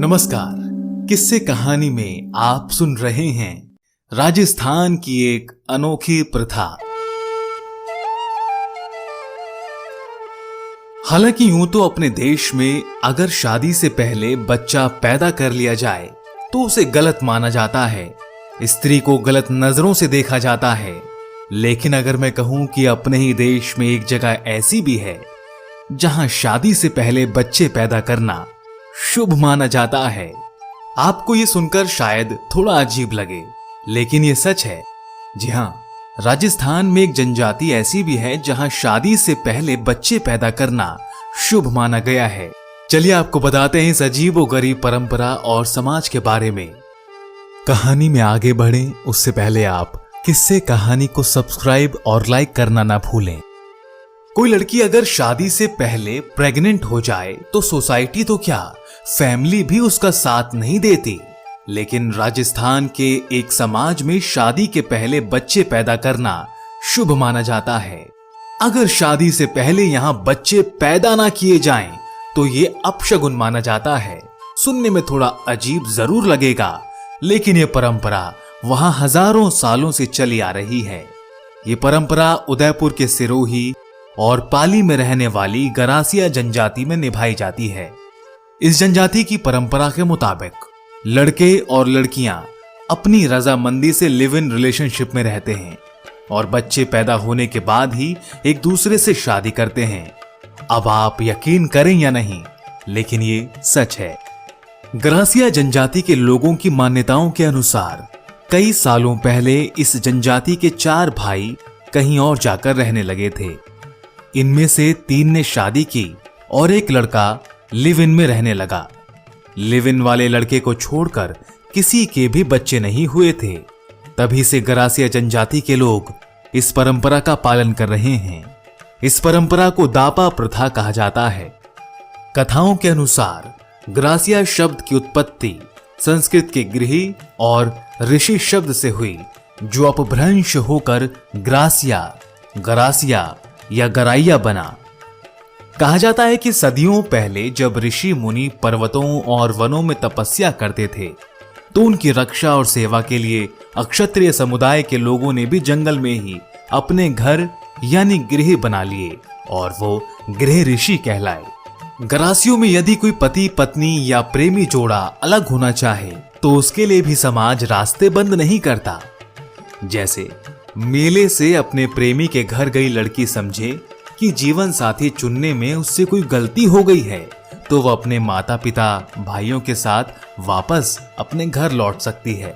नमस्कार। किस्से कहानी में आप सुन रहे हैं राजस्थान की एक अनोखी प्रथा। हालांकि यूं तो अपने देश में अगर शादी से पहले बच्चा पैदा कर लिया जाए तो उसे गलत माना जाता है, स्त्री को गलत नजरों से देखा जाता है। लेकिन अगर मैं कहूं कि अपने ही देश में एक जगह ऐसी भी है जहां शादी से पहले बच्चे पैदा करना शुभ माना जाता है, आपको यह सुनकर शायद थोड़ा अजीब लगे, लेकिन यह सच है। जी हां, राजस्थान में एक जनजाति ऐसी भी है जहां शादी से पहले बच्चे पैदा करना शुभ माना गया है। चलिए आपको बताते हैं इस अजीबोगरीब परंपरा और समाज के बारे में। कहानी में आगे बढ़ें उससे पहले आप किस्से कहानी को सब्सक्राइब और लाइक करना ना भूलें। कोई लड़की अगर शादी से पहले प्रेग्नेंट हो जाए तो सोसाइटी तो क्या, फैमिली भी उसका साथ नहीं देती। लेकिन राजस्थान के एक समाज में शादी के पहले बच्चे पैदा करना शुभ माना जाता है। अगर शादी से पहले यहां बच्चे पैदा ना किए जाएं तो ये अपशगुन माना जाता है। सुनने में थोड़ा अजीब जरूर लगेगा, लेकिन ये परंपरा वहां हजारों सालों से चली आ रही है। ये परंपरा उदयपुर के सिरोही और पाली में रहने वाली गरासिया जनजाति में निभाई जाती है। इस जनजाति की परंपरा के मुताबिक लड़के और लड़कियां अपनी रजामंदी से लिव इन रिलेशनशिप में रहते हैं और बच्चे पैदा होने के बाद ही एक दूसरे से शादी करते हैं। अब आप यकीन करें या नहीं, लेकिन ये सच है। गरासिया जनजाति के लोगों की मान्यताओं के अनुसार कई सालों पहले इस जनजाति के 4 भाई कहीं और जाकर रहने लगे थे। इनमें से 3 ने शादी की और एक लड़का लिव इन में रहने लगा। लिव इन वाले लड़के को छोड़कर किसी के भी बच्चे नहीं हुए थे। तभी से गरासिया जनजाति के लोग इस परंपरा का पालन कर रहे हैं। इस परंपरा को दापा प्रथा कहा जाता है। कथाओं के अनुसार गरासिया शब्द की उत्पत्ति संस्कृत के गृही और ऋषि शब्द से हुई, जो अपभ्रंश होकर ग्रासिया, गरासिया या गराइया बना। कहा जाता है कि सदियों पहले जब ऋषि मुनि पर्वतों और वनों में तपस्या करते थे तो उनकी रक्षा और सेवा के लिए अक्षत्रिय समुदाय के लोगों ने भी जंगल में ही अपने घर यानी गृह बना लिए और वो गृह ऋषि कहलाए। गरासियों में यदि कोई पति पत्नी या प्रेमी जोड़ा अलग होना चाहे तो उसके लिए भी समाज रास्ते बंद नहीं करता। जैसे मेले से अपने प्रेमी के घर गई लड़की समझे कि जीवन साथी चुनने में उससे कोई गलती हो गई है तो वह अपने माता पिता भाइयों के साथ वापस अपने घर लौट सकती है।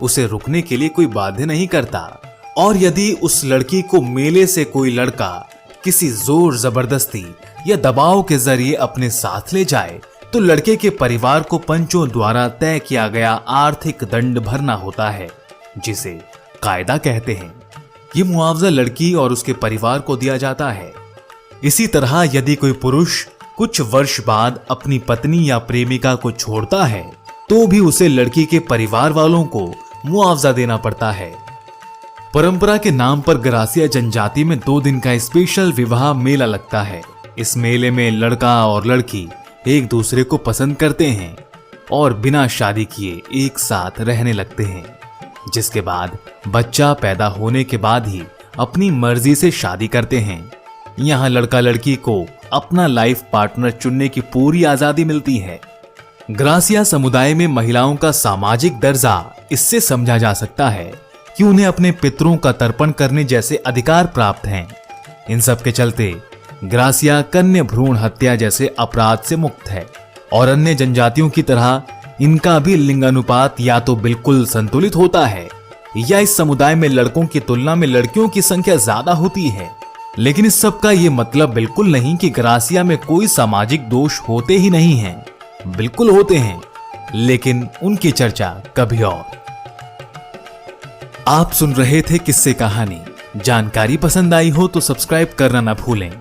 उसे रुकने के लिए कोई बाध्य नहीं करता। और यदि उस लड़की को मेले से कोई लड़का किसी जोर जबरदस्ती या दबाव के जरिए अपने साथ ले जाए तो लड़के के परिवार को पंचों द्वारा तय किया गया आर्थिक दंड भरना होता है, जिसे कायदा कहते हैं। ये मुआवजा लड़की और उसके परिवार को दिया जाता है। इसी तरह यदि कोई पुरुष कुछ वर्ष बाद अपनी पत्नी या प्रेमिका को छोड़ता है तो भी उसे लड़की के परिवार वालों को मुआवजा देना पड़ता है। परंपरा के नाम पर गरासिया जनजाति में 2 दिन का स्पेशल विवाह मेला लगता है। इस मेले में लड़का और लड़की एक दूसरे को पसंद करते हैं और बिना शादी किए एक साथ रहने लगते हैं, जिसके बाद बच्चा पैदा होने के बाद ही अपनी मर्जी से शादी करते हैं। यहाँ लड़का लड़की को अपना लाइफ पार्टनर चुनने की पूरी आजादी मिलती है। ग्रासिया समुदाय में महिलाओं का सामाजिक दर्जा इससे समझा जा सकता है कि उन्हें अपने पितरों का तर्पण करने जैसे अधिकार प्राप्त हैं। इन सब के चलते ग्रासिया कन्या भ्रूण हत्या जैसे अपराध से मुक्त है और अन्य जनजातियों की तरह इनका भी लिंगानुपात या तो बिल्कुल संतुलित होता है या इस समुदाय में लड़कों की तुलना में लड़कियों की संख्या ज्यादा होती है। लेकिन इस सब का ये मतलब बिल्कुल नहीं कि गरासिया में कोई सामाजिक दोष होते ही नहीं हैं। बिल्कुल होते हैं, लेकिन उनकी चर्चा कभी और। आप सुन रहे थे किस्से कहानी। जानकारी पसंद आई हो तो सब्सक्राइब करना ना भूलें।